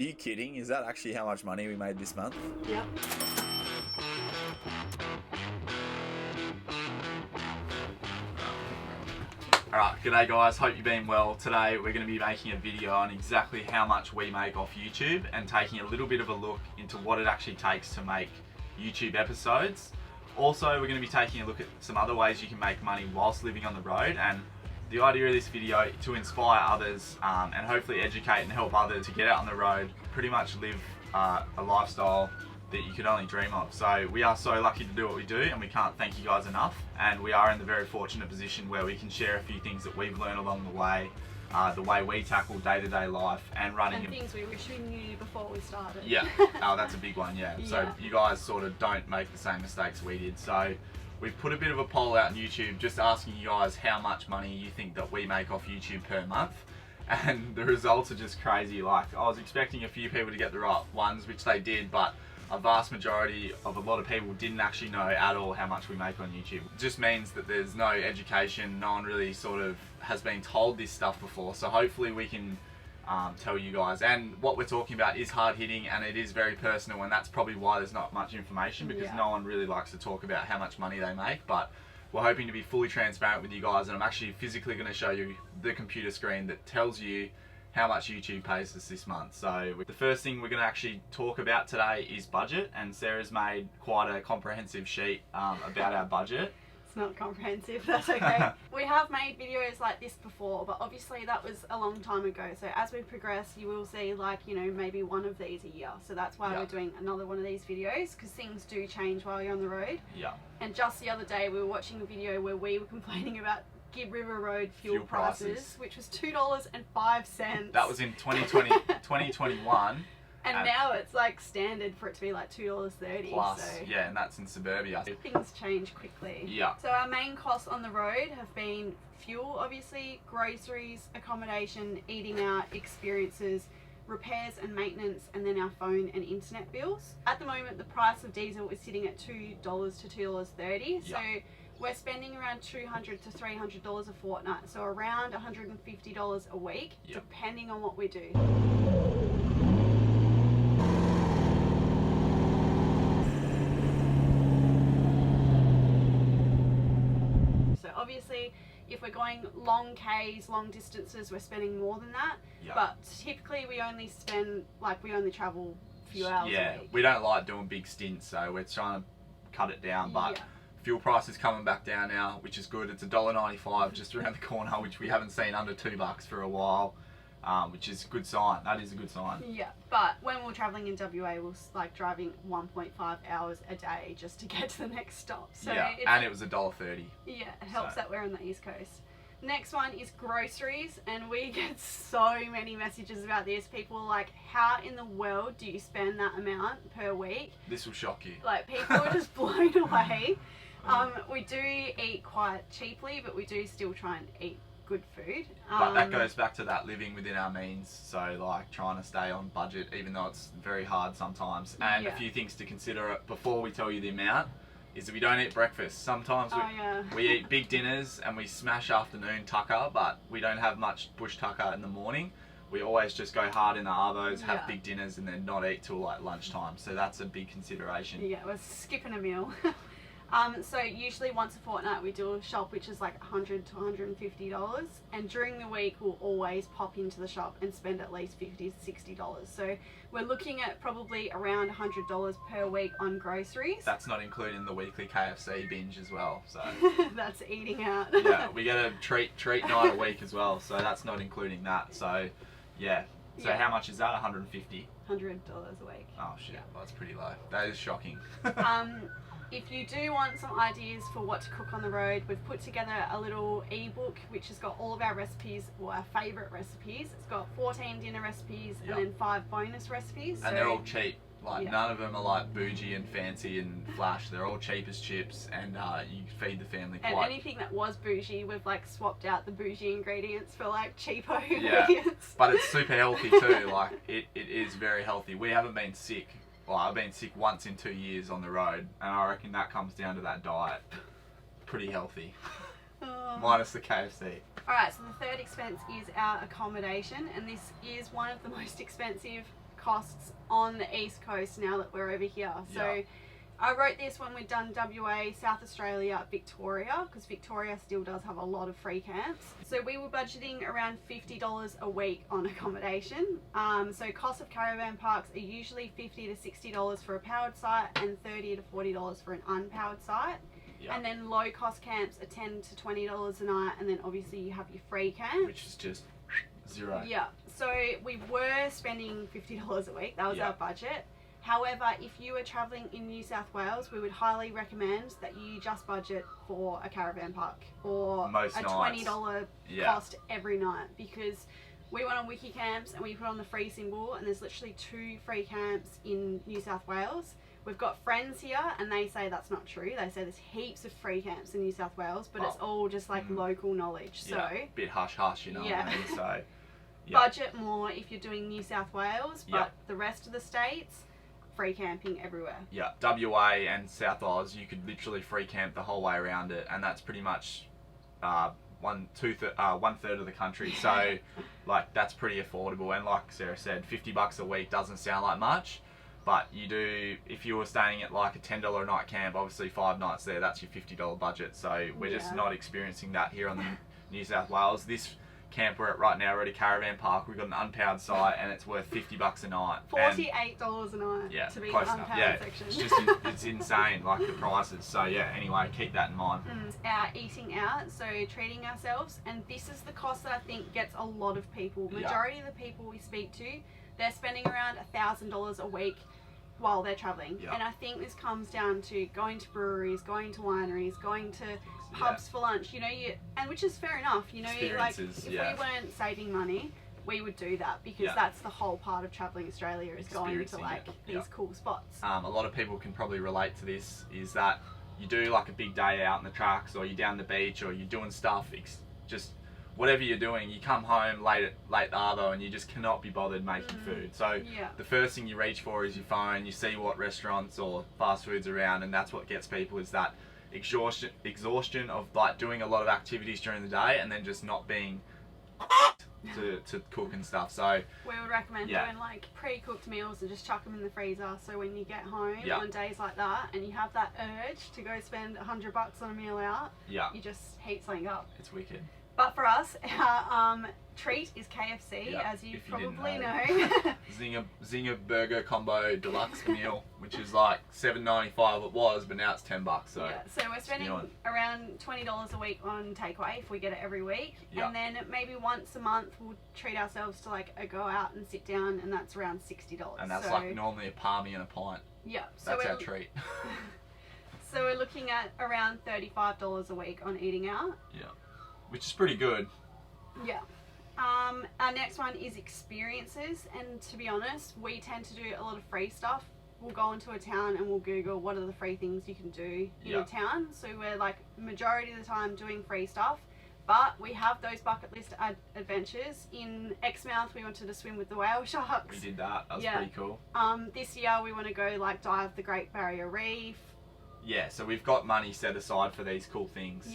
Are you kidding? Is that actually how much money we made this month? Yep. Alright, g'day guys, hope you've been well. Today we're going to be making a video on exactly how much we make off YouTube and taking a little bit of a look into what it actually takes to make YouTube episodes. Also, we're going to be taking a look at some other ways you can make money whilst living on the road, and the idea of this video is to inspire others and hopefully educate and help others to get out on the road, pretty much live a lifestyle that you could only dream of. So we are so lucky to do what we do, and we can't thank you guys enough. And we are in the very fortunate position where we can share a few things that we've learned along the way we tackle day-to-day life and running. And things we wish we knew before we started. Yeah, oh, that's a big one, yeah. So you guys sort of don't make the same mistakes we did. So we've put a bit of a poll out on YouTube just asking you guys how much money you think that we make off YouTube per month. And the results are just crazy. Like, I was expecting a few people to get the right ones, which they did, but a vast majority of a lot of people didn't actually know at all how much we make on YouTube. It just means that there's no education, no one really sort of has been told this stuff before, so hopefully we can tell you guys. And what we're talking about is hard hitting and it is very personal, and that's probably why there's not much information, because no one really likes to talk about how much money they make. But we're hoping to be fully transparent with you guys, and I'm actually physically going to show you the computer screen that tells you how much YouTube pays us this month. So the first thing we're going to actually talk about today is budget, and Sarah's made quite a comprehensive sheet about our budget. It's not comprehensive, that's okay. We have made videos like this before, but obviously that was a long time ago. So as we progress, you will see, like, you know, maybe one of these a year. So that's why we're doing another one of these videos, because things do change while you're on the road. Yeah. And just the other day we were watching a video where we were complaining about Gib River Road fuel prices, which was $2.05. That was in 2021. And now it's like standard for it to be like $2.30. Plus, so yeah, and that's in suburbia. Things change quickly. Yeah. So our main costs on the road have been fuel, obviously, groceries, accommodation, eating out, experiences, repairs and maintenance, and then our phone and internet bills. At the moment, the price of diesel is sitting at $2 to $2.30. So we're spending around $200 to $300 a fortnight, so around $150 a week, depending on what we do. So obviously, if we're going long Ks, long distances, we're spending more than that. But typically we only travel a few hours a week. We don't like doing big stints, so we're trying to cut it down. But fuel price is coming back down now, which is good. It's $1.95 just around the corner, which we haven't seen under $2 for a while, which is a good sign. That is a good sign. Yeah, but when we're traveling in WA, we're like driving 1.5 hours a day just to get to the next stop. So and it was $1.30. Yeah, it helps that we're on the East Coast. Next one is groceries, and we get so many messages about this. People are like, how in the world do you spend that amount per week? This will shock you. Like, people are just blown away. We do eat quite cheaply, but we do still try and eat good food. But that goes back to that living within our means, so like trying to stay on budget, even though it's very hard sometimes. And a few things to consider before we tell you the amount is that we don't eat breakfast. Sometimes we eat big dinners and we smash afternoon tucker, but we don't have much bush tucker in the morning. We always just go hard in the arvos, have big dinners, and then not eat till like lunchtime. So that's a big consideration. Yeah, we're skipping a meal. So usually once a fortnight we do a shop, which is like $100 to $150, and during the week we'll always pop into the shop and spend at least $50 to $60. So we're looking at probably around $100 per week on groceries. That's not including the weekly KFC binge as well. So that's eating out. Yeah, we get a treat night a week as well, so that's not including that. So yeah. So how much is that? $150? $100 a week. Oh shit, well, that's pretty low. That is shocking. If you do want some ideas for what to cook on the road, we've put together a little ebook which has got all of our recipes, or our favourite recipes. It's got 14 dinner recipes and then 5 bonus recipes. And they're all cheap. Like none of them are like bougie and fancy and flash. They're all cheap as chips, and you feed the family quite. And anything that was bougie, we've like swapped out the bougie ingredients for like cheapo ingredients. But it's super healthy too. Like it is very healthy. We haven't been sick. Well, I've been sick once in 2 years on the road, and I reckon that comes down to that diet. Pretty healthy. Minus the KFC. Alright, so the third expense is our accommodation, and this is one of the most expensive costs on the East Coast now that we're over here. So Yeah. I wrote this when we'd done WA, South Australia, Victoria, because Victoria still does have a lot of free camps. So we were budgeting around $50 a week on accommodation. So cost of caravan parks are usually $50 to $60 for a powered site and $30 to $40 for an unpowered site. Yeah. And then low cost camps are $10 to $20 a night, and then obviously you have your free camps. Which is just zero. Yeah. So we were spending $50 a week. That was our budget. However, if you are travelling in New South Wales, we would highly recommend that you just budget for a caravan park or Most a nights. $20 cost every night, because we went on Wiki Camps and we put on the free symbol, and there's literally 2 free camps in New South Wales. We've got friends here and they say that's not true. They say there's heaps of free camps in New South Wales, but it's all just like local knowledge. So bit hush hush, you know what I mean? So budget more if you're doing New South Wales, but the rest of the states, free camping everywhere. Yeah, WA and South Oz, you could literally free camp the whole way around it, and that's pretty much one third of the country. So like that's pretty affordable, and like Sarah said, $50 a week doesn't sound like much, but you do, if you were staying at like a $10 a night camp, obviously 5 nights there, that's your $50 budget. So we're just not experiencing that here on the New South Wales. This camp we're at right now, we're at a caravan park, we've got an unpowered site and it's worth $50 a night. $48 a night to be close unpowered enough. section. It's just it's insane, like the prices. So anyway, keep that in mind. Our eating out, so treating ourselves, and this is the cost that I think gets a lot of people. Majority of the people we speak to, they're spending around $1,000 a week while they're traveling. And I think this comes down to going to breweries, going to wineries, going to pubs for lunch, you know, and which is fair enough, you know, like if we weren't saving money, we would do that, because that's the whole part of traveling Australia, is going to like these cool spots. A lot of people can probably relate to this, is that you do like a big day out in the trucks, or you're down the beach, or you're doing stuff, just whatever you're doing, you come home late arvo and you just cannot be bothered making food. So the first thing you reach for is your phone, you see what restaurants or fast foods around, and that's what gets people, is that exhaustion of like doing a lot of activities during the day and then just not being to cook and stuff. So we would recommend doing like pre-cooked meals and just chuck them in the freezer, so when you get home on days like that and you have that urge to go spend $100 on a meal out, you just heat something up. It's wicked. But for us, our treat is KFC, as you probably know. Zinger burger combo deluxe meal, which is like $7.95 it was, but now it's $10. So so we're spending around $20 a week on takeaway if we get it every week, and then maybe once a month we'll treat ourselves to like a go out and sit down, and that's around $60. And that's like normally a palmy and a pint. So that's our treat. So we're looking at around $35 a week on eating out. Which is pretty good. Our next one is experiences, and to be honest, we tend to do a lot of free stuff. We'll go into a town and we'll Google what are the free things you can do in a town. So we're like majority of the time doing free stuff, but we have those bucket list adventures. In Exmouth, we wanted to swim with the whale sharks. We did that. That was pretty cool. This year we want to go like dive the Great Barrier Reef. So we've got money set aside for these cool things.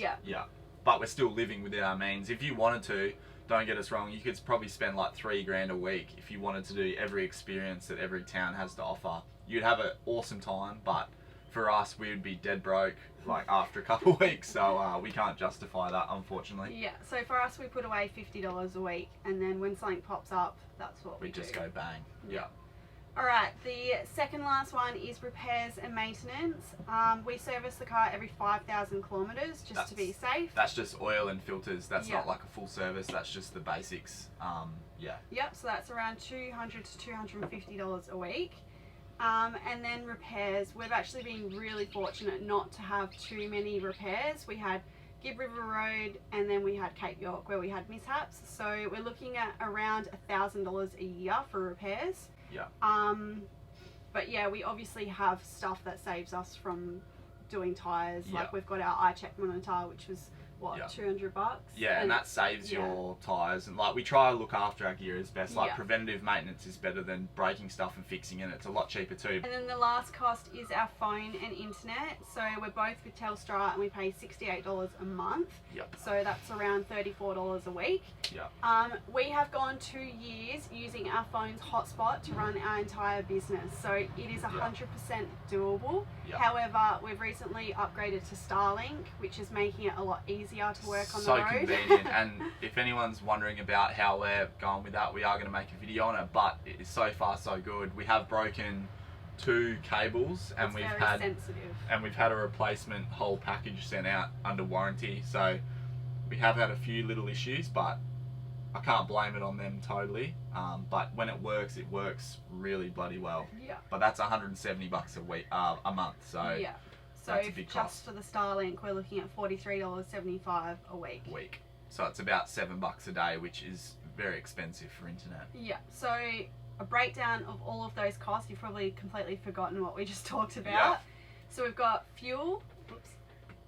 But we're still living within our means. If you wanted to, don't get us wrong, you could probably spend like $3,000 a week if you wanted to do every experience that every town has to offer. You'd have an awesome time, but for us, we would be dead broke like after a couple of weeks, so we can't justify that, unfortunately. So for us, we put away $50 a week, and then when something pops up, that's what we do. just go bang. Alright, the second last one is repairs and maintenance. We service the car every 5,000 kilometres just to be safe. That's just oil and filters. That's not like a full service. That's just the basics. So that's around $200 to $250 a week. And then repairs. We've actually been really fortunate not to have too many repairs. We had Gibb River Road, and then we had Cape York where we had mishaps. So we're looking at around $1,000 a year for repairs. But we obviously have stuff that saves us from doing tyres. Like we've got our iCheck monitor, which was what, Yeah. $200. Yeah, and that saves your tyres. And like, we try to look after our gear as best. Like, preventative maintenance is better than breaking stuff and fixing it. It's a lot cheaper too. And then the last cost is our phone and internet. So we're both with Telstra and we pay $68 a month. Yep. So that's around $34 a week. Yep. We have gone 2 years using our phone's hotspot to run our entire business. So it is 100% doable. Yep. However, we've recently upgraded to Starlink, which is making it a lot easier to work on the So road. convenient. And if anyone's wondering about how we're going with that, we are going to make a video on it, but it is so far so good. We have broken 2 cables and It's we've very had sensitive. a replacement whole package sent out under warranty. So we have had a few little issues, but I can't blame it on them totally. But when it works really bloody well. Yeah. But that's $170 a week, a month. So yeah. So that's a big just cost. for the Starlink, we're looking at $43.75 a week. So it's about $7 a day, which is very expensive for internet. Yeah. So a breakdown of all of those costs. You've probably completely forgotten what we just talked about. Yeah. So we've got fuel,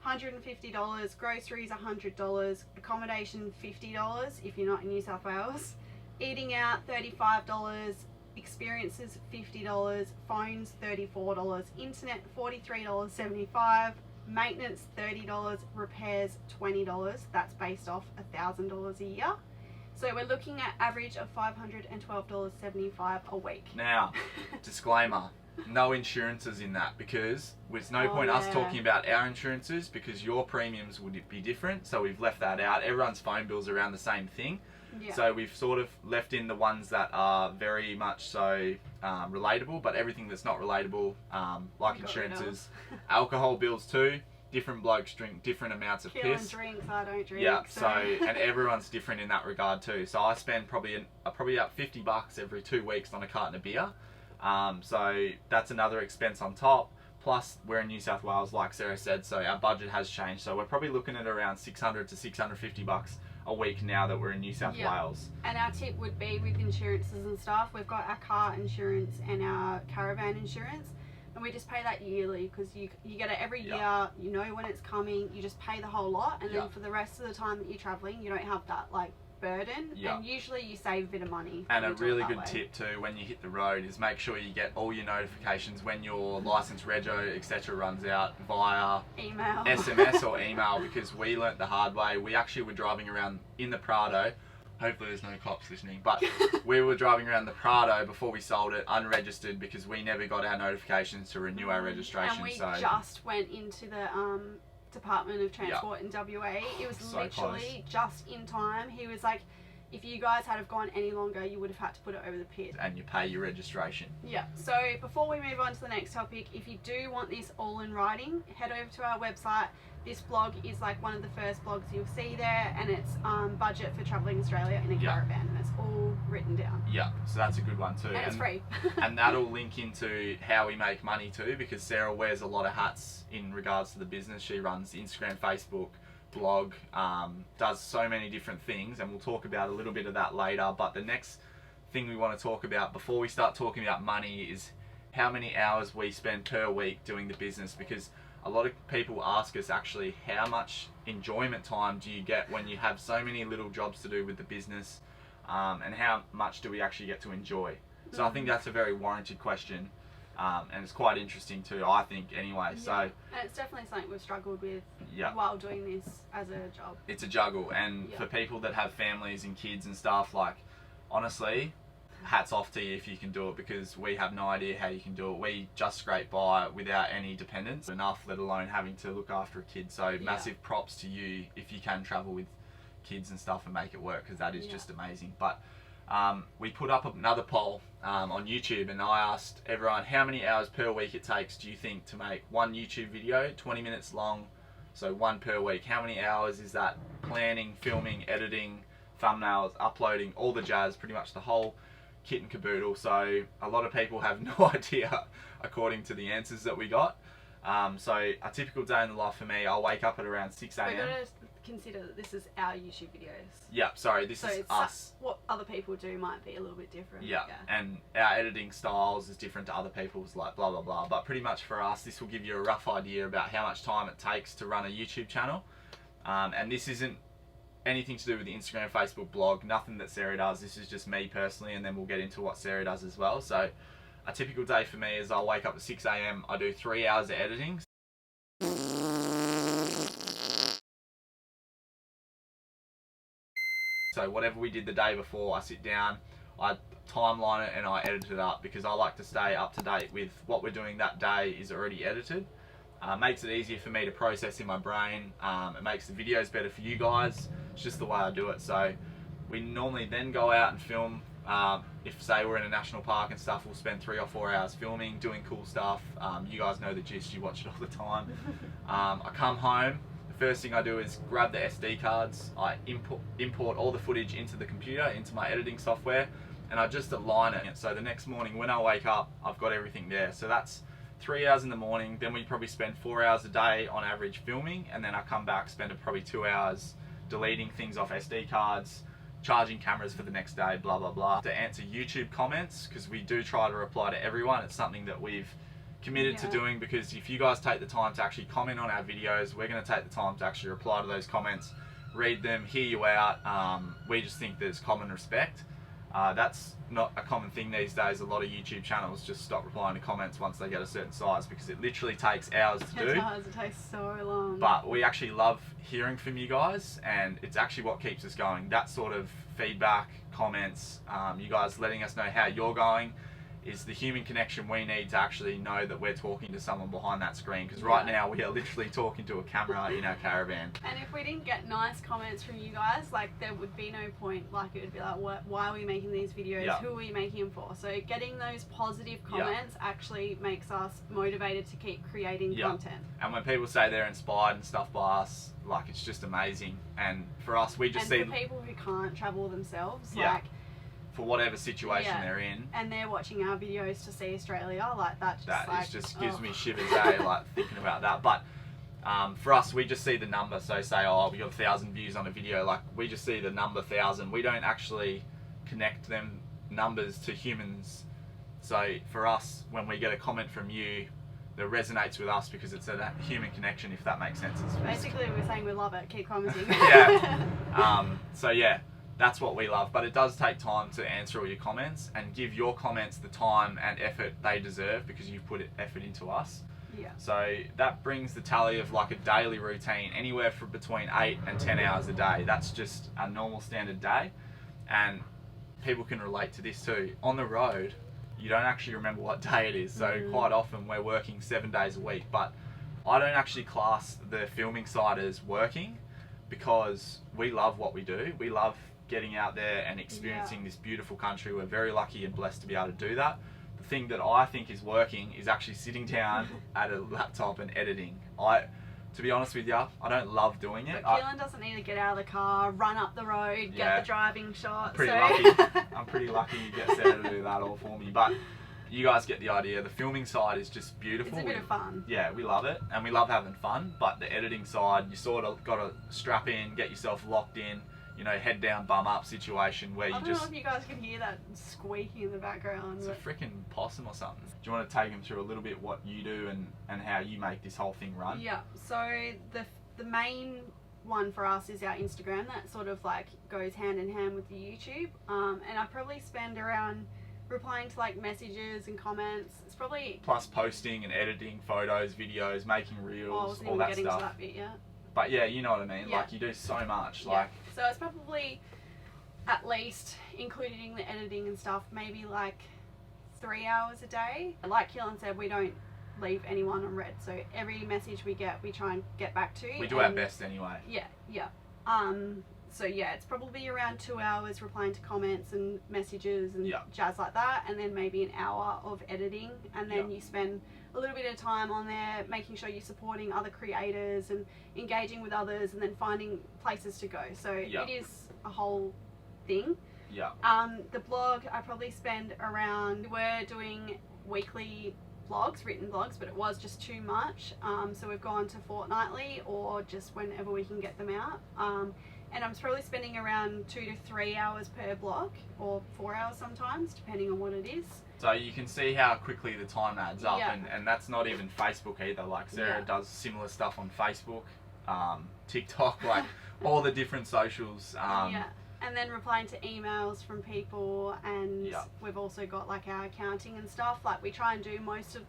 $150, groceries $100, accommodation $50 if you're not in New South Wales, eating out $35, experiences $50, phones $34, internet $43.75, maintenance $30, repairs $20. That's based off $1,000 a year. So we're looking at average of $512.75 a week. Now, disclaimer, no insurances in that, because there's no point us talking about our insurances because your premiums would be different. So we've left that out. Everyone's phone bills are around the same thing. Yeah. So we've sort of left in the ones that are very much so relatable, but everything that's not relatable, like insurances, alcohol bills too. Different blokes drink different amounts of Keelan piss. drinks, I don't drink. Yeah, so and everyone's different in that regard too. So I spend probably about $50 every 2 weeks on a carton of beer. So that's another expense on top. Plus, we're in New South Wales, like Sarah said, so our budget has changed. So we're probably looking at around $600 to $650 a week now that we're in New South Wales. And our tip would be with insurances and stuff. We've got our car insurance and our caravan insurance. And we just pay that yearly because you get it every year. You know when it's coming. You just pay the whole lot, and then for the rest of the time that you're traveling, you don't have that like burden. And usually you save a bit of money. And a really good tip too when you hit the road is make sure you get all your notifications when your license, rego, etc. runs out via email, SMS or email, because we learnt the hard way. We actually were driving around in the Prado. Hopefully there's no cops listening, but we were driving around the Prado before we sold it unregistered because we never got our notifications to renew our registration. And we just went into the Department of Transport in WA. It was So literally just in time. He was like, if you guys had have gone any longer, you would have had to put it over the pit. And you pay your registration. Yeah. So before we move on to the next topic, if you do want this all in writing, head over to our website. This blog is like one of the first blogs you'll see there, and it's budget for travelling Australia in a caravan, and it's all written down. Yeah, so that's a good one too. And it's free. And that'll link into how we make money too, because Sarah wears a lot of hats in regards to the business. She runs Instagram, Facebook, blog, does so many different things, and we'll talk about a little bit of that later. But the next thing we want to talk about before we start talking about money is how many hours we spend per week doing the business, because a lot of people ask us actually how much enjoyment time do you get when you have so many little jobs to do with the business, and how much do we actually get to enjoy. So I think that's a very warranted question, and it's quite interesting too, I think anyway. So and it's definitely something we've struggled with while doing this as a job. It's a juggle, and for people that have families and kids and stuff, like honestly, hats off to you if you can do it, because we have no idea how you can do it. We just scrape by without any dependence enough, let alone having to look after a kid. So massive props to you if you can travel with kids and stuff and make it work, because that is just amazing. But we put up another poll on YouTube, and I asked everyone how many hours per week it takes do you think to make one YouTube video, 20 minutes long, so one per week. How many hours is that? Planning, filming, editing, thumbnails, uploading, all the jazz, pretty much the whole kit and caboodle. So a lot of people have no idea according to the answers that we got. So a typical day in the life for me, I'll wake up at around 6 a.m. We're going to consider that this is our YouTube videos. Yeah, sorry, this is us. What other people do might be a little bit different. Yeah, and our editing styles is different to other people's, like blah blah blah. But pretty much for us, this will give you a rough idea about how much time it takes to run a YouTube channel. And this isn't anything to do with the Instagram, Facebook, blog, nothing that Sarah does. This is just me personally, and then we'll get into what Sarah does as well. So a typical day for me is I'll wake up at 6 a.m. I do 3 hours of editing. So whatever we did the day before, I sit down, I timeline it and I edit it up, because I like to stay up to date with what we're doing that day is already edited. Makes it easier for me to process in my brain. It makes the videos better for you guys. It's just the way I do it. So we normally then go out and film. If say we're in a national park and stuff, we'll spend 3 or 4 hours filming, doing cool stuff. You guys know the gist, you watch it all the time. I come home, the first thing I do is grab the SD cards, I import all the footage into the computer, into my editing software, and I just align it. So the next morning when I wake up, I've got everything there. So that's 3 hours in the morning. Then we probably spend 4 hours a day on average filming, and then I come back, spend probably 2 hours deleting things off SD cards, charging cameras for the next day, blah blah blah. To answer YouTube comments, because we do try to reply to everyone. It's something that we've committed to doing, because if you guys take the time to actually comment on our videos, we're going to take the time to actually reply to those comments, read them, hear you out. We just think there's common respect. That's not a common thing these days. A lot of YouTube channels just stop replying to comments once they get a certain size, because it literally takes hours to do. It takes so long. But we actually love hearing from you guys, and it's actually what keeps us going. That sort of feedback, comments, you guys letting us know how you're going is the human connection we need to actually know that we're talking to someone behind that screen, because right now we are literally talking to a camera in our caravan. And if we didn't get nice comments from you guys, like, there would be no point. Like, it would be like, why are we making these videos? Who are we making them for? So getting those positive comments actually makes us motivated to keep creating content. And when people say they're inspired and stuff by us, like, it's just amazing. And for us, we just see... And for people who can't travel themselves, like... for whatever situation they're in, and they're watching our videos to see Australia, like that just gives me shivers, like thinking about that. But for us, we just see the number. So say, oh, we got 1,000 views on a video, like we just see the number 1,000. We don't actually connect them numbers to humans. So for us, when we get a comment from you that resonates with us, because it's a human connection, if that makes sense. Basically, we're saying we love it, keep commenting. So yeah, that's what we love. But it does take time to answer all your comments and give your comments the time and effort they deserve, because you've put effort into us. Yeah. So that brings the tally of like a daily routine, anywhere from between 8 and 10 hours a day. That's just a normal standard day. And people can relate to this too. On the road, you don't actually remember what day it is. So quite often we're working 7 days a week, but I don't actually class the filming side as working, because we love what we do. We love getting out there and experiencing this beautiful country. We're very lucky and blessed to be able to do that. The thing that I think is working is actually sitting down at a laptop and editing. To be honest with you, I don't love doing it. But Keelan doesn't need to get out of the car, run up the road, get the driving shot. I'm pretty lucky you get Sarah to do that all for me. But you guys get the idea. The filming side is just beautiful. It's a bit of fun. Yeah, we love it, and we love having fun. But the editing side, you sort of got to strap in, get yourself locked in, you know, head down, bum up situation where you just... I don't know if you guys can hear that squeaking in the background. It's a freaking possum or something. Do you want to take them through a little bit what you do and how you make this whole thing run? Yeah, so the main one for us is our Instagram. That sort of like goes hand in hand with the YouTube. And I probably spend around replying to like messages and comments. It's probably... Plus posting and editing photos, videos, making reels, all that stuff. To that bit yet. But yeah, you know what I mean. Like, you do so much. Like, so it's probably at least, including the editing and stuff, maybe like 3 hours a day. Like Keelan said, we don't leave anyone on red. So every message we get, we try and get back to. We do our best anyway. Yeah. So yeah, it's probably around 2 hours replying to comments and messages and jazz like that, and then maybe an hour of editing, and then you spend a little bit of time on there making sure you're supporting other creators and engaging with others, and then finding places to go. So it is a whole thing. The blog, I probably spend around... We're doing weekly blogs, written blogs, but it was just too much. So we've gone to fortnightly, or just whenever we can get them out. And I'm probably spending around 2 to 3 hours per blog, or 4 hours sometimes, depending on what it is. So you can see how quickly the time adds up, and that's not even Facebook either. Like Sarah does similar stuff on Facebook. TikTok, like all the different socials. Yeah. And then replying to emails from people, and Yeah. we've also got like our accounting and stuff. Like we try and do most of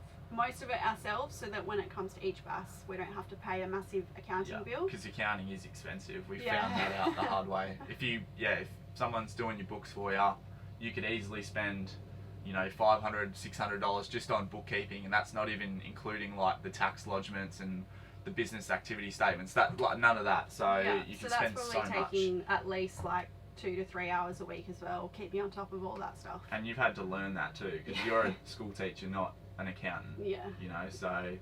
it ourselves, so that when it comes to each bus, we don't have to pay a massive accounting bill. Because accounting is expensive. We Yeah. found that out the hard way. If someone's doing your books for you, you could easily spend, you know, $500, $600 just on bookkeeping, and that's not even including like the tax lodgements and the business activity statements. That like none of that. So you can spend so much. So that's probably taking at least like 2 to 3 hours a week as well, keeping on top of all that stuff. And you've had to learn that too, because you're a school teacher, not an accountant. Yeah. You know, so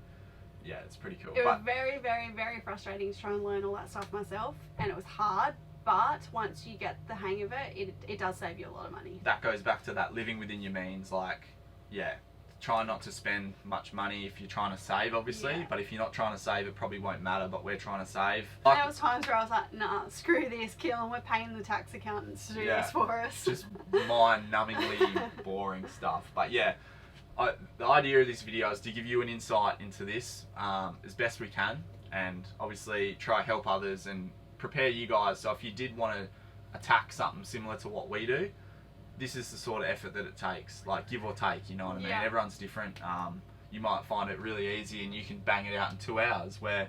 yeah, it's pretty cool. It was very, very, very frustrating to try and learn all that stuff myself, and it was hard. But once you get the hang of it, it does save you a lot of money. That goes back to that living within your means. Like, yeah, try not to spend much money if you're trying to save, obviously. Yeah. But if you're not trying to save, it probably won't matter. But we're trying to save. There was times where I was like, nah, screw this, Keelan, we're paying the tax accountants to do this for us. Just mind-numbingly boring stuff. But yeah, the idea of this video is to give you an insight into this as best we can, and obviously try help others and prepare you guys. So if you did want to attack something similar to what we do, this is the sort of effort that it takes, like give or take, you know what I mean? Yeah. Everyone's different. You might find it really easy and you can bang it out in 2 hours, where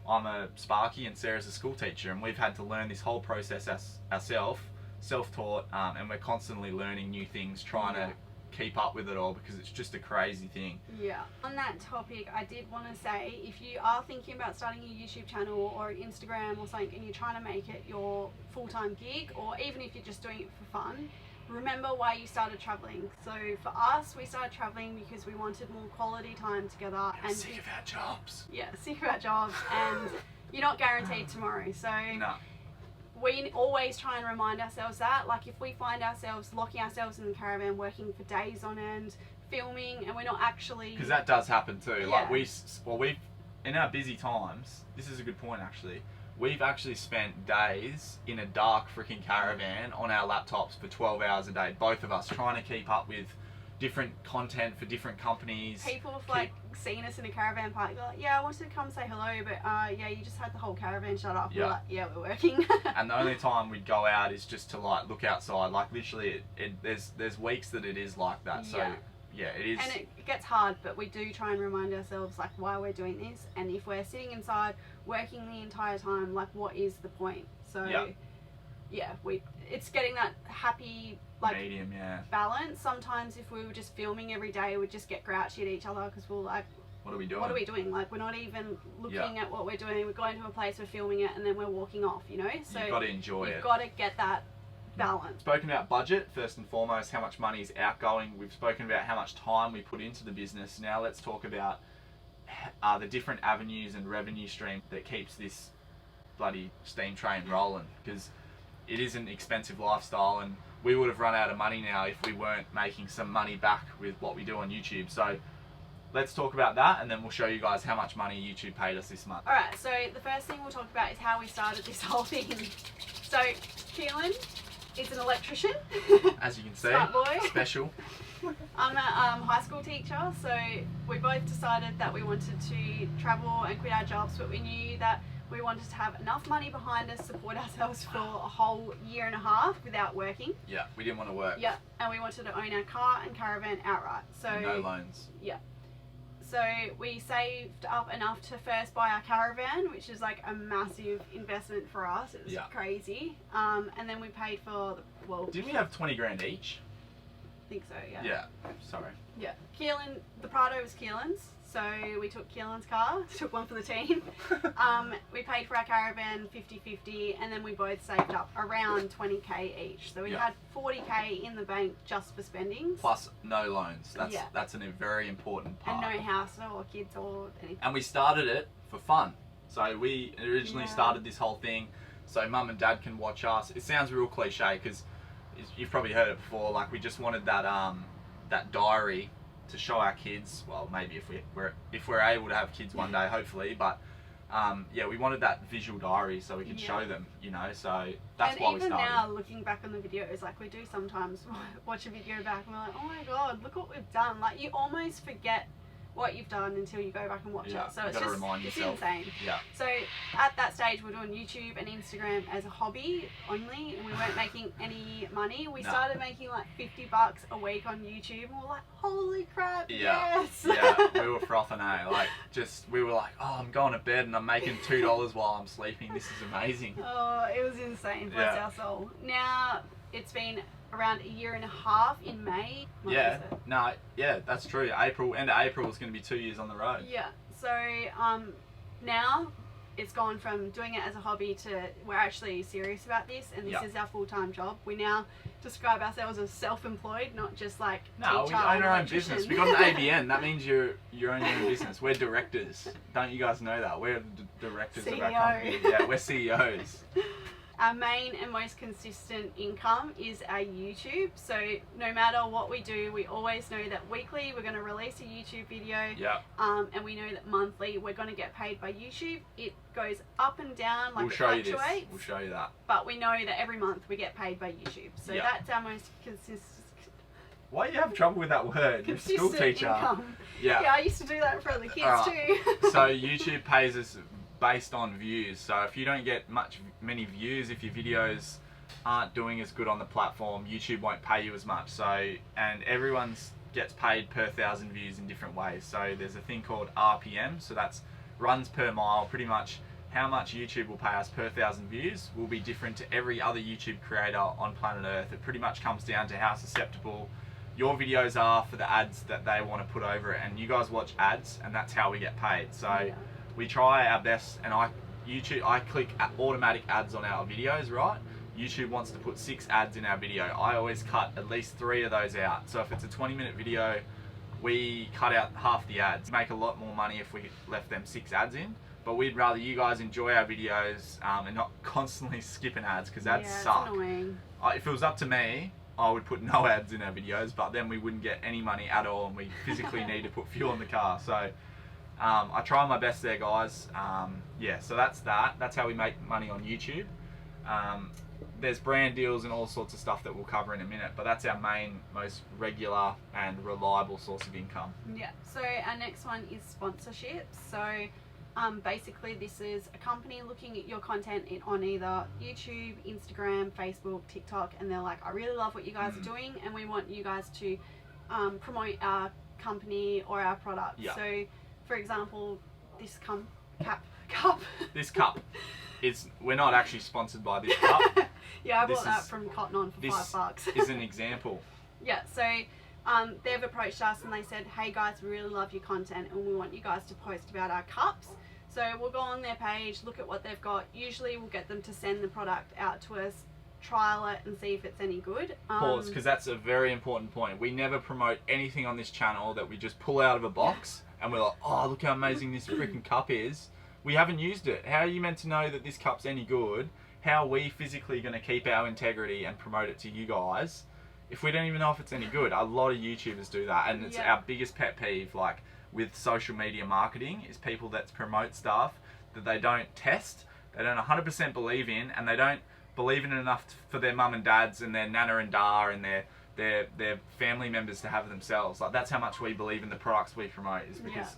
I'm a Sparky and Sarah's a school teacher, and we've had to learn this whole process ourselves, self-taught, and we're constantly learning new things, trying to keep up with it all, because it's just a crazy thing. Yeah. On that topic, I did want to say, if you are thinking about starting a YouTube channel or an Instagram or something, and you're trying to make it your full-time gig, or even if you're just doing it for fun, remember why you started traveling. So for us, we started traveling because we wanted more quality time together. And sick of our jobs. Yeah, sick of our jobs, and you're not guaranteed tomorrow. So No. we always try and remind ourselves that, like, if we find ourselves locking ourselves in the caravan, working for days on end, filming, and we're not actually... Because that does happen too. Yeah. Like we've, in our busy times, this is a good point actually, we've actually spent days in a dark freaking caravan on our laptops for 12 hours a day, both of us, trying to keep up with different content for different companies. People have like seen us in a caravan park, they're like, yeah, I wanted to come say hello, but yeah, you just had the whole caravan shut up. Yeah. We're like, yeah, we're working. And the only time we'd go out is just to like look outside. Like literally, there's weeks that it is like that. So yeah, it is. And it gets hard, but we do try and remind ourselves like why we're doing this, and if we're sitting inside working the entire time, like what is the point? So yeah, it's getting that happy like medium, balance. Sometimes if we were just filming every day, we'd just get grouchy at each other because we're like, what are we doing? What are we doing? Like, we're not even looking at what we're doing. We're going to a place, we're filming it, and then we're walking off, you know? So you've got to enjoy it. You've got to get that balance. Spoken about budget, first and foremost, how much money is outgoing. We've spoken about how much time we put into the business. Now let's talk about the different avenues and revenue stream that keeps this bloody steam train rolling, because it is an expensive lifestyle, and we would have run out of money now if we weren't making some money back with what we do on YouTube. So let's talk about that, and then we'll show you guys how much money YouTube paid us this month. Alright, so the first thing we'll talk about is how we started this whole thing. So Keelan is an electrician. As you can see, Smart boy. special. I'm a high school teacher, so we both decided that we wanted to travel and quit our jobs, but we knew that we wanted to have enough money behind us to support ourselves for a whole year and a half without working. Yeah, we didn't want to work. Yeah, and we wanted to own our car and caravan outright. So no loans. Yeah. So we saved up enough to first buy our caravan, which is like a massive investment for us. It was crazy. And then we paid for the, didn't we have 20 grand each? I think so, yeah. Yeah, sorry. Yeah. Keelan, the Prado was Keelan's, so we took Keelan's car, took one for the team. We paid for our caravan 50-50, and then we both saved up around 20k each. So we had 40k in the bank just for spending. Plus no loans. That's a very important part. And no house or kids or anything. And we started it for fun. So we originally started this whole thing so mum and dad can watch us. It sounds real cliche because you've probably heard it before. Like, we just wanted that that diary to show our kids. Well, maybe if we're able to have kids one day, hopefully. But yeah, we wanted that visual diary so we could show them. You know, so that's why we started. And even now, looking back on the videos, like we do sometimes watch a video back and we're like, oh my god, look what we've done. Like, you almost forget what you've done until you go back and watch it. So it's just insane. Yeah. So at that stage, we're doing YouTube and Instagram as a hobby only, and we weren't making any money. We started making like $50 a week on YouTube, and we're like, holy crap, yes! Yeah, we were frothing out. Like, we were like, oh, I'm going to bed and I'm making $2 while I'm sleeping. This is amazing. Oh, it was insane. Bless our soul. Now, it's been around a year and a half in May. That's true. End of April is going to be 2 years on the road. Yeah. So now it's gone from doing it as a hobby to we're actually serious about this, and this is our full-time job. We now describe ourselves as self-employed, not just like we own our own business. We got an ABN. That means you own your own business. We're directors. Don't you guys know that? We're the directors of our company. Yeah, we're CEOs. Our main and most consistent income is our YouTube. So no matter what we do, we always know that weekly we're going to release a YouTube video. Yeah. And we know that monthly we're going to get paid by YouTube. It goes up and down, like we'll it show fluctuates. You this. We'll show you that. But we know that every month we get paid by YouTube. So that's our most consistent. Why do you have trouble with that word? You're a school teacher. Income. Yeah. Yeah, I used to do that in front of the kids too. So YouTube pays us based on views. So if you don't get many views, if your videos aren't doing as good on the platform, YouTube won't pay you as much. So, and everyone gets paid per 1,000 views in different ways. So there's a thing called RPM, so that's runs per mile. Pretty much how much YouTube will pay us per 1,000 views will be different to every other YouTube creator on planet Earth. It pretty much comes down to how susceptible your videos are for the ads that they want to put over it. And you guys watch ads, and that's how we get paid. So we try our best, and I click automatic ads on our videos, right? YouTube wants to put 6 ads in our video. I always cut at least 3 of those out. So if it's a 20-minute video, we cut out half the ads. Make a lot more money if we left them 6 ads in, but we'd rather you guys enjoy our videos and not constantly skipping ads, because ads suck. It's annoying. If it was up to me, I would put no ads in our videos, but then we wouldn't get any money at all, and we physically need to put fuel in the car. So I try my best there, guys. So that's how we make money on YouTube. There's brand deals and all sorts of stuff that we'll cover in a minute, but that's our main, most regular and reliable source of income. Yeah, so our next one is sponsorships. So basically this is a company looking at your content on either YouTube, Instagram, Facebook, TikTok, and they're like, I really love what you guys are doing, and we want you guys to promote our company or our product. Yeah. So for example, this cup. This cup. We're not actually sponsored by this cup. Yeah, I bought that from Cotton On for $5. This is an example. Yeah, so they've approached us and they said, hey guys, we really love your content and we want you guys to post about our cups. So we'll go on their page, look at what they've got. Usually we'll get them to send the product out to us, trial it and see if it's any good. Pause, because that's a very important point. We never promote anything on this channel that we just pull out of a box and we're like, oh, look how amazing this freaking cup is. We haven't used it. How are you meant to know that this cup's any good? How are we physically going to keep our integrity and promote it to you guys if we don't even know if it's any good? A lot of YouTubers do that, and it's our biggest pet peeve, like with social media marketing, is people that promote stuff that they don't test, they don't 100% believe in, and they don't believe in it enough for their mum and dads and their nana and da and their family members to have themselves. Like, that's how much we believe in the products we promote, is because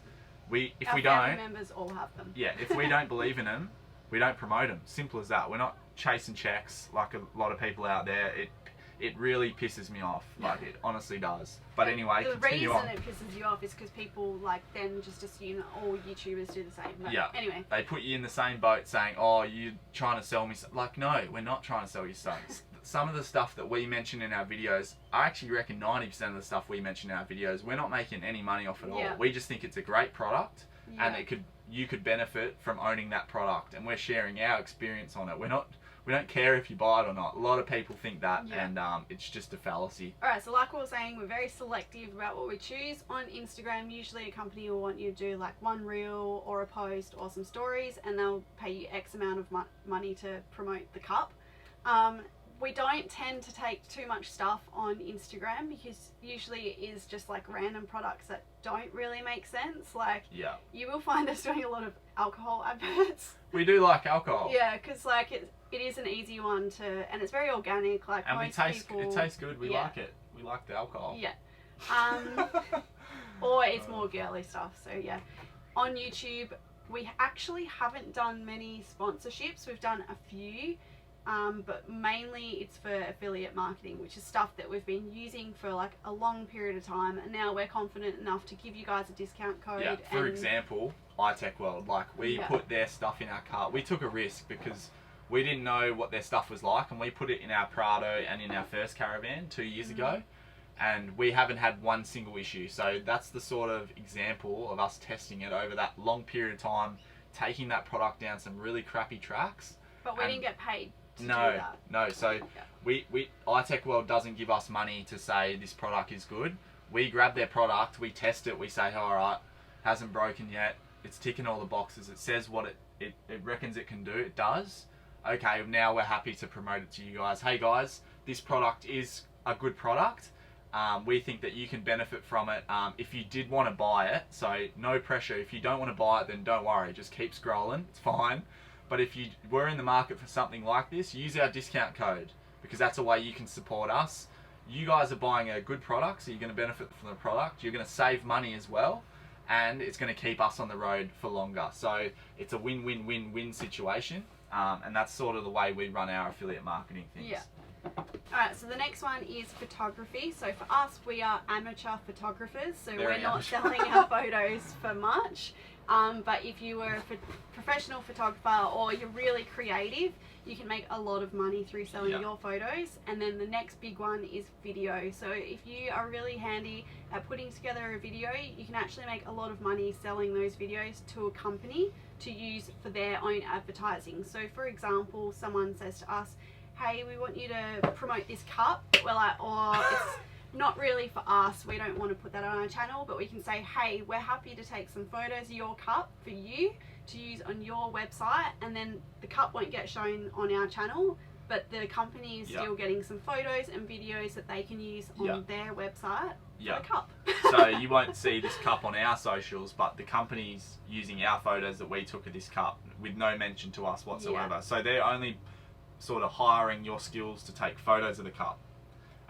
if our we don't, family members all have them. Yeah, if we don't believe in them, we don't promote them. Simple as that. We're not chasing checks like a lot of people out there. It really pisses me off. Like, it honestly does. But anyway, continue on. The reason it pisses you off is because people like then just assume that all YouTubers do the same. But anyway, they put you in the same boat saying, oh, you're trying to sell me. Like, no, we're not trying to sell you stuff. Some of the stuff that we mention in our videos, I actually reckon 90% of the stuff we mention in our videos, we're not making any money off at all. We just think it's a great product, and you could benefit from owning that product, and we're sharing our experience on it. We don't care if you buy it or not. A lot of people think that, and it's just a fallacy. Alright, so like we were saying, we're very selective about what we choose. On Instagram, usually a company will want you to do like one reel or a post or some stories, and they'll pay you X amount of money to promote the cup. We don't tend to take too much stuff on Instagram because usually it is just like random products that don't really make sense. Like, you will find us doing a lot of alcohol adverts. We do like alcohol. Yeah, because like it is an easy one to, and it's very organic. Like, and it tastes good. We like it. We like the alcohol. Yeah. Or it's more more girly stuff. So yeah, on YouTube, we actually haven't done many sponsorships. We've done a few, but mainly it's for affiliate marketing, which is stuff that we've been using for like a long period of time, and now we're confident enough to give you guys a discount code. Yeah, for example, iTech World, like we put their stuff in our cart. We took a risk because we didn't know what their stuff was like, and we put it in our Prado and in our first caravan 2 years ago, and we haven't had one single issue. So that's the sort of example of us testing it over that long period of time, taking that product down some really crappy tracks. But we didn't get paid to do No, that. no. So we iTech World doesn't give us money to say this product is good. We grab their product, we test it, we say, all right, hasn't broken yet, it's ticking all the boxes, it says what it reckons it can do, it does. Okay, now we're happy to promote it to you guys. Hey guys, this product is a good product. We think that you can benefit from it if you did want to buy it. So no pressure. If you don't want to buy it, then don't worry. Just keep scrolling. It's fine. But if you were in the market for something like this, use our discount code, because that's a way you can support us. You guys are buying a good product, so you're going to benefit from the product. You're going to save money as well, and it's going to keep us on the road for longer. So it's a win-win-win-win situation, and that's sort of the way we run our affiliate marketing things. Yeah. Alright, so the next one is photography. So for us, we are amateur photographers, so Very we're not amateur. selling our photos for much. But if you were a professional photographer or you're really creative, you can make a lot of money through selling your photos. And then the next big one is video. So if you are really handy at putting together a video, you can actually make a lot of money selling those videos to a company to use for their own advertising. So for example, someone says to us, hey, we want you to promote this cup. We're like, oh, it's not really for us. We don't want to put that on our channel, but we can say, hey, we're happy to take some photos of your cup for you to use on your website, and then the cup won't get shown on our channel, but the company is still getting some photos and videos that they can use on their website for the cup. So you won't see this cup on our socials, but the company's using our photos that we took of this cup with no mention to us whatsoever. So they're only sort of hiring your skills to take photos of the cup.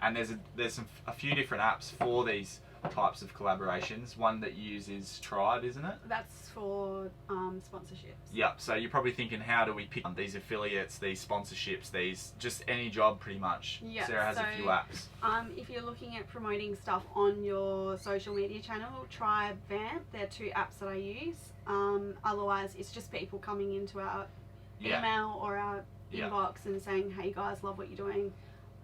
And there's a few different apps for these types of collaborations. One that you use is Tribe, isn't it? That's for sponsorships. Yep. So you're probably thinking, how do we pick these affiliates, these sponsorships, these just any job pretty much? Yeah, Sarah has a few apps. If you're looking at promoting stuff on your social media channel, Tribe, Vamp, they're two apps that I use. Otherwise, it's just people coming into our email or our inbox and saying, hey guys, love what you're doing,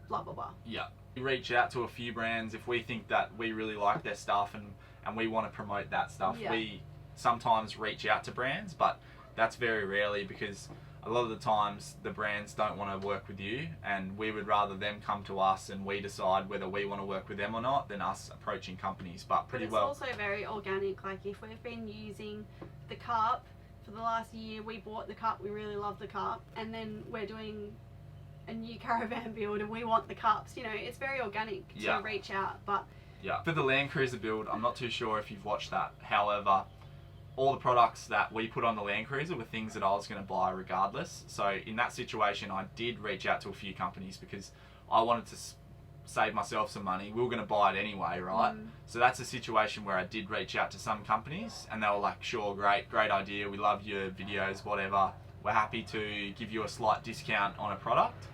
blah blah blah. Yeah, we reach out to a few brands if we think that we really like their stuff and we want to promote that stuff. We sometimes reach out to brands, but that's very rarely, because a lot of the times the brands don't want to work with you, and we would rather them come to us and we decide whether we want to work with them or not than us approaching companies. But it's also very organic. Like if we've been using the cup for the last year, we bought the cup, we really love the cup, and then we're doing a new caravan build and we want the cups. You know, it's very organic to reach out. But for the Land Cruiser build, I'm not too sure if you've watched that. However, all the products that we put on the Land Cruiser were things that I was going to buy regardless. So in that situation, I did reach out to a few companies because I wanted to save myself some money. We were going to buy it anyway, right? So that's a situation where I did reach out to some companies and they were like, sure, great idea, we love your videos, whatever, we're happy to give you a slight discount on a product,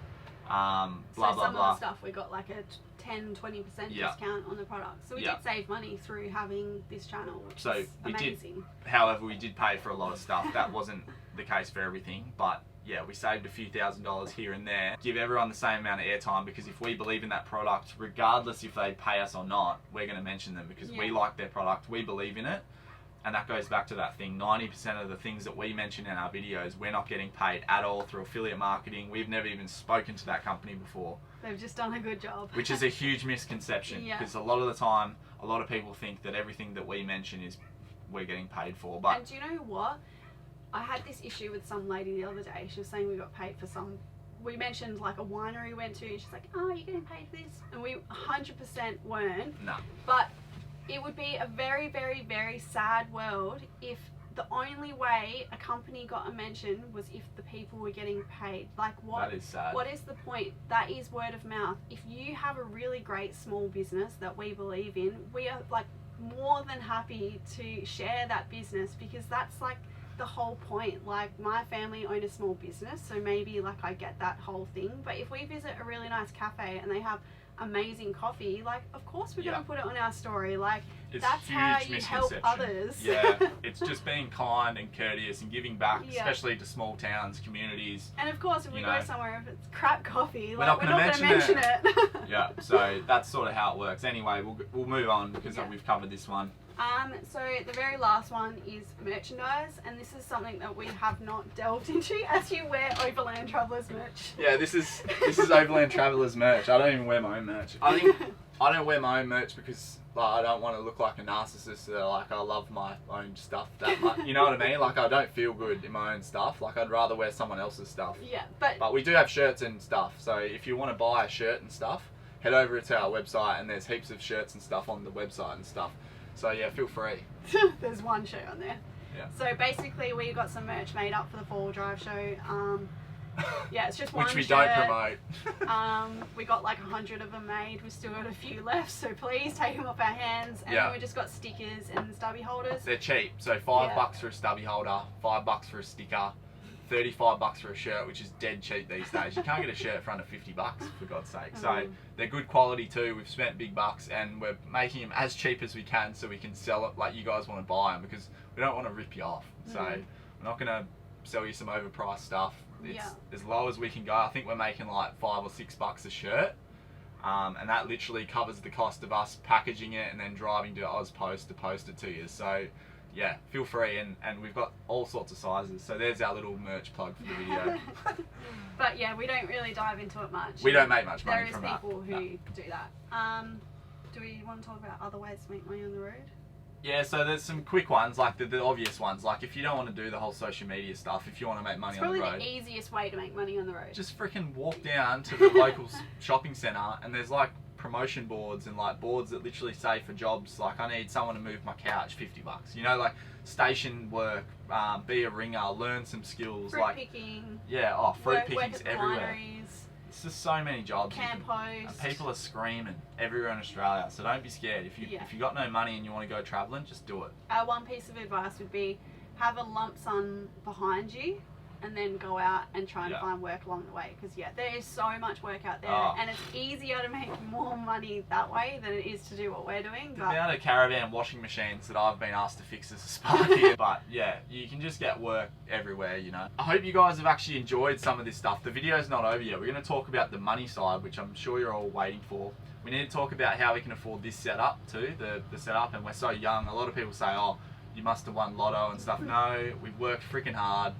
blah blah some blah. of the stuff we got like a 10-20% discount on the product, so we did save money through having this channel, which is amazing. However, we did pay for a lot of stuff. That wasn't the case for everything, but yeah, we saved a few $1,000s here and there. Give everyone the same amount of airtime, because if we believe in that product, regardless if they pay us or not, we're going to mention them because we like their product, we believe in it. And that goes back to that thing, 90% of the things that we mention in our videos, we're not getting paid at all through affiliate marketing. We've never even spoken to that company before. They've just done a good job. Which is a huge misconception, because a lot of the time, a lot of people think that everything that we mention is we're getting paid for. But and do you know what? I had this issue with some lady the other day. She was saying we got paid for some, we mentioned like a winery we went to, and she's like, oh, you're getting paid for this? And we 100% weren't. No. But it would be a very, very, very sad world if the only way a company got a mention was if the people were getting paid. Like what? That is sad. What is the point? That is word of mouth. If you have a really great small business that we believe in, we are like more than happy to share that business, because that's like the whole point. Like, my family own a small business, so maybe like I get that whole thing, but if we visit a really nice cafe and they have amazing coffee, like, of course we're gonna put it on our story. Like, it's that's how you help others. Yeah, it's just being kind and courteous and giving back, especially to small towns, communities. And of course, if we go somewhere, if it's crap coffee, we're like, not going to mention it. Yeah, so that's sort of how it works. Anyway, we'll move on because we've covered this one. So the very last one is merchandise, and this is something that we have not delved into, as you wear Overland Travellers merch. Yeah, this is Overland Travellers merch. I don't even wear my own merch. I think I don't wear my own merch because, like, I don't want to look like a narcissist. Like, I love my own stuff that much. You know what I mean? Like, I don't feel good in my own stuff. Like, I'd rather wear someone else's stuff. Yeah, but we do have shirts and stuff. So if you want to buy a shirt and stuff, head over to our website, and there's heaps of shirts and stuff on the website and stuff. So yeah, feel free. There's one shirt on there. Yeah. So basically, we got some merch made up for the Fall Drive show. Yeah, it's just one which we shirt. don't promote. We got like 100 of them made. We've still got a few left, so please take them off our hands. And then we just got stickers and stubby holders. They're cheap, so $5 for a stubby holder, $5 for a sticker, $35 for a shirt, which is dead cheap these days. You can't get a shirt for under $50, for God's sake. So they're good quality too. We've spent big bucks, and we're making them as cheap as we can so we can sell it like you guys want to buy them, because we don't want to rip you off. So we're not going to sell you some overpriced stuff. It's as low as we can go. I think we're making like $5 or $6 a shirt, and that literally covers the cost of us packaging it and then driving to Ozpost to post it to you. So yeah, feel free, and we've got all sorts of sizes. So there's our little merch plug for the video. But yeah, we don't really dive into it much. We don't make much money from that. There is people who do that. Do we want to talk about other ways to make money on the road? Yeah, so there's some quick ones, like the obvious ones. Like, if you don't want to do the whole social media stuff, if you want to make money on the road, it's probably the easiest way to make money on the road. Just freaking walk down to the local shopping centre, and there's like promotion boards and like boards that literally say for jobs like, I need someone to move my couch, $50. You know, like station work, be a ringer, learn some skills, fruit picking. Yeah, fruit picking's everywhere. Wineries. It's just so many jobs. Camp host. People are screaming everywhere in Australia, so don't be scared. If you got no money and you want to go travelling, just do it. One piece of advice would be have a lump sum behind you, and then go out and try and find work along the way, because there is so much work out there, and it's easier to make more money that way than it is to do what we're doing. The amount of caravan washing machines that I've been asked to fix as a spark here, but yeah, you can just get work everywhere, you know. I hope you guys have actually enjoyed some of this stuff. The video's not over yet. We're going to talk about the money side, which I'm sure you're all waiting for. We need to talk about how we can afford this setup too, the setup, and we're so young. A lot of people say, oh, you must have won lotto and stuff. No, we've worked freaking hard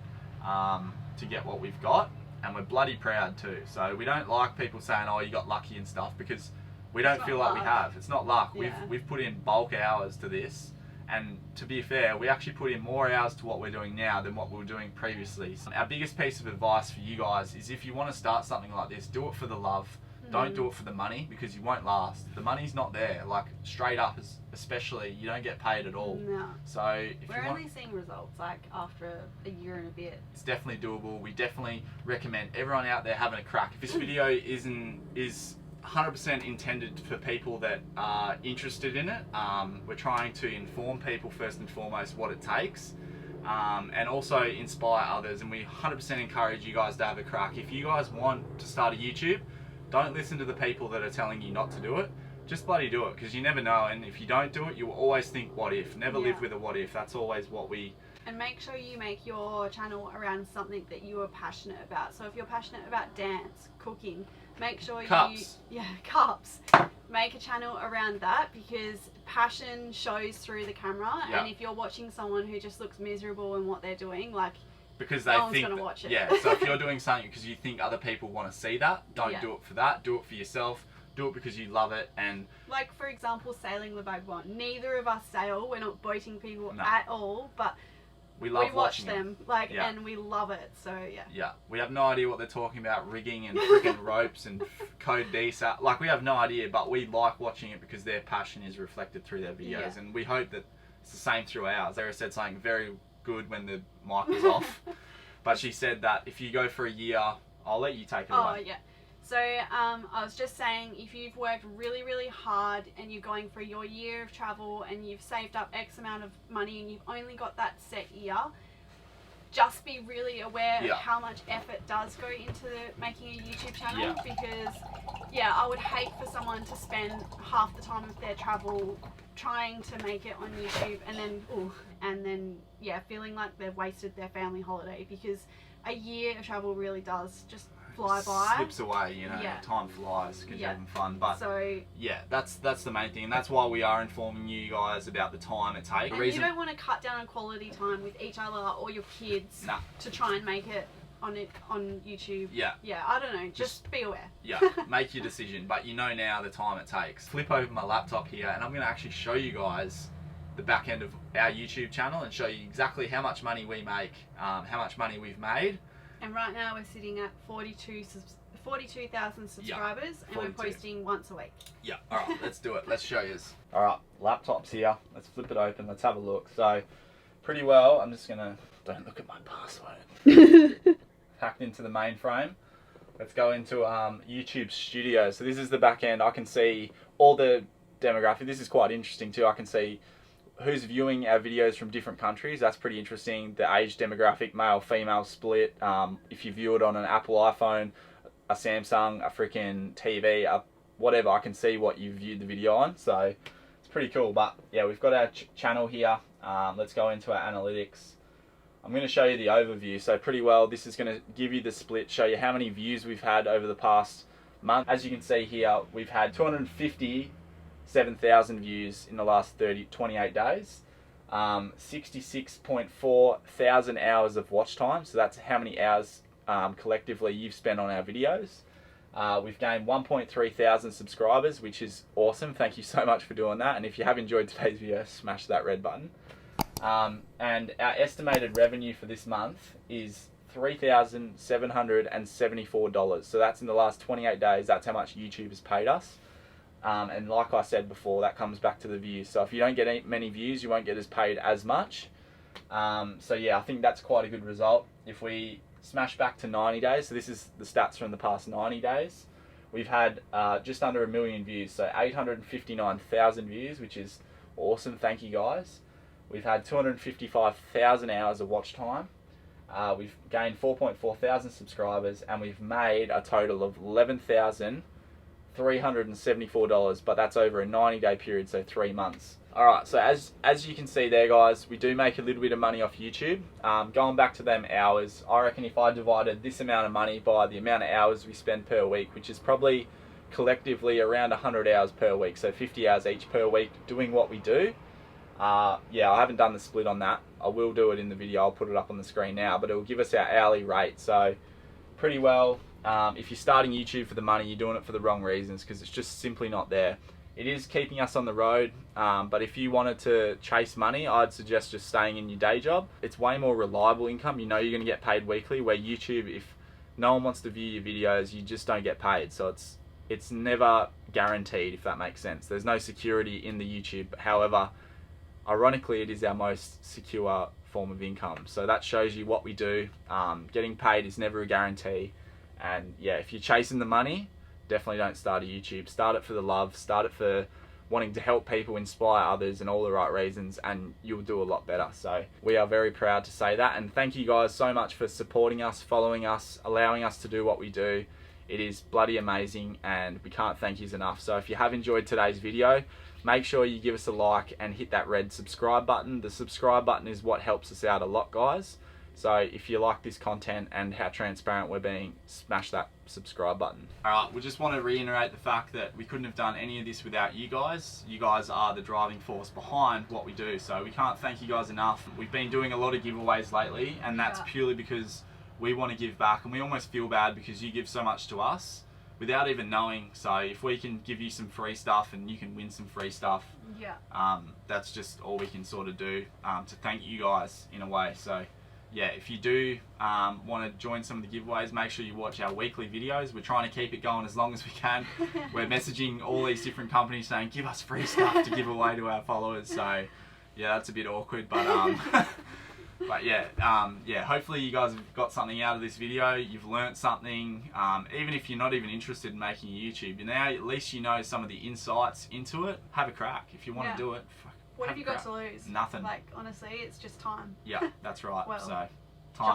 to get what we've got, and we're bloody proud too. So we don't like people saying, oh, you got lucky and stuff, because we don't feel like we have. It's not luck. We've put in bulk hours to this, and to be fair, we actually put in more hours to what we're doing now than what we were doing previously. So our biggest piece of advice for you guys is, if you want to start something like this, do it for the love. Don't do it for the money, because you won't last. The money's not there. Like, straight up, especially, you don't get paid at all. No. So if we're only seeing results like after a year and a bit. It's definitely doable. We definitely recommend everyone out there having a crack. If this video is 100% intended for people that are interested in it, we're trying to inform people first and foremost what it takes. And also inspire others, and we 100% encourage you guys to have a crack. If you guys want to start a YouTube, don't listen to the people that are telling you not to do it. Just bloody do it, because you never know, and if you don't do it, you will always think what if. Never live with a what if. That's always what we... And make sure you make your channel around something that you are passionate about. So if you're passionate about dance, cooking, make sure cups. Cups. Make a channel around that, because passion shows through the camera, and if you're watching someone who just looks miserable in what they're doing, like, because they think gonna watch it. Yeah, so if you're doing something because you think other people want to see that, don't do it for that. Do it for yourself. Do it because you love it. And like, for example, sailing the Vagabond. Neither of us sail. We're not boating people at all, but we watch them, like, and we love it. So yeah, we have no idea what they're talking about, rigging and freaking ropes and code DSAT. Like, we have no idea, but we like watching it because their passion is reflected through their videos, and we hope that it's the same through ours. Sarah said something very good when the mic was off, but she said that if you go for a year, I'll let you take it away. Oh yeah, So I was just saying, if you've worked really, really hard and you're going for your year of travel and you've saved up X amount of money and you've only got that set year, just be really aware of how much effort does go into making a YouTube channel, because I would hate for someone to spend half the time of their travel trying to make it on YouTube and then feeling like they've wasted their family holiday, because a year of travel really does just fly by. Slips away, you know. Time flies because you're having fun. But so that's the main thing, and that's why we are informing you guys about the time it takes. And you don't want to cut down on quality time with each other or your kids to try and make it on YouTube. I don't know, just be aware. Make your decision, but you know now the time it takes. Flip open my laptop here and I'm going to actually show you guys the back end of our YouTube channel and show you exactly how much money we make, how much money we've made. And right now we're sitting at 42,000 subscribers, and we're posting once a week. Alright, let's do it. Let's show you. Alright, laptop's here. Let's flip it open. Let's have a look. So, pretty well. I'm just going to... Don't look at my password. Hacked into the mainframe. Let's go into YouTube Studio. So this is the back end. I can see all the demographic. This is quite interesting too. I can see who's viewing our videos from different countries. That's pretty interesting. The age demographic, male, female split. If you view it on an Apple iPhone, a Samsung, a freaking TV, whatever, I can see what you viewed the video on. So it's pretty cool. But yeah, we've got our channel here. Let's go into our analytics. I'm going to show you the overview. So pretty well, this is going to give you the split, show you how many views we've had over the past month. As you can see here, we've had 257,000 views in the last 28 days. 66.4 thousand hours of watch time. So that's how many hours collectively you've spent on our videos. We've gained 1.3 thousand subscribers, which is awesome. Thank you so much for doing that. And if you have enjoyed today's video, smash that red button. And our estimated revenue for this month is $3,774. So that's in the last 28 days. That's how much YouTube has paid us. And like I said before, that comes back to the views. So if you don't get many views, you won't get as paid as much. So yeah, I think that's quite a good result. If we smash back to 90 days, so this is the stats from the past 90 days, we've had just under 1 million views. So 859,000 views, which is awesome. Thank you guys. We've had 255,000 hours of watch time. We've gained 4.4 thousand subscribers, and we've made a total of $11,374, but that's over a 90-day period, so 3 months. Alright, so as you can see there, guys, we do make a little bit of money off YouTube. Going back to them hours, I reckon if I divided this amount of money by the amount of hours we spend per week, which is probably collectively around 100 hours per week, so 50 hours each per week doing what we do. Yeah, I haven't done the split on that. I will do it in the video. I'll put it up on the screen now, but it will give us our hourly rate. So pretty well, if you're starting YouTube for the money, you're doing it for the wrong reasons, because it's just simply not there. It is keeping us on the road, but if you wanted to chase money, I'd suggest just staying in your day job. It's way more reliable income. You know you're going to get paid weekly, where YouTube, if no one wants to view your videos, you just don't get paid. So it's never guaranteed, if that makes sense. There's no security in the YouTube. However, ironically, it is our most secure form of income. So that shows you what we do. Getting paid is never a guarantee. And yeah, if you're chasing the money, definitely don't start a YouTube. Start it for the love. Start it for wanting to help people, inspire others, and all the right reasons, and you'll do a lot better. So we are very proud to say that. And thank you guys so much for supporting us, following us, allowing us to do what we do. It is bloody amazing, and we can't thank you enough. So if you have enjoyed today's video, make sure you give us a like and hit that red subscribe button. The subscribe button is what helps us out a lot, guys. So if you like this content and how transparent we're being, smash that subscribe button. Alright, we just want to reiterate the fact that we couldn't have done any of this without you guys. You guys are the driving force behind what we do, so we can't thank you guys enough. We've been doing a lot of giveaways lately, and that's purely because we want to give back, and we almost feel bad because you give so much to us without even knowing. So if we can give you some free stuff and you can win some free stuff, that's just all we can sort of do to thank you guys in a way. So yeah, if you do want to join some of the giveaways, make sure you watch our weekly videos. We're trying to keep it going as long as we can. We're messaging all these different companies saying, give us free stuff to give away to our followers. So yeah, that's a bit awkward, but But yeah, hopefully you guys have got something out of this video. You've learnt something. Even if you're not even interested in making a YouTube, now at least you know some of the insights into it. Have a crack if you want to do it. What have you got to lose? Nothing. Like, honestly, it's just time. Yeah, that's right. Well, so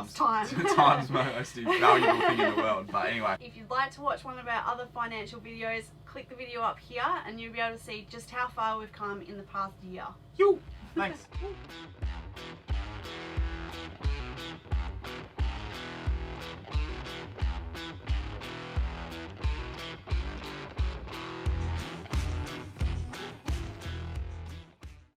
just time. time's the most valuable thing in the world. But anyway. If you'd like to watch one of our other financial videos, click the video up here and you'll be able to see just how far we've come in the past year. Yo! Thanks.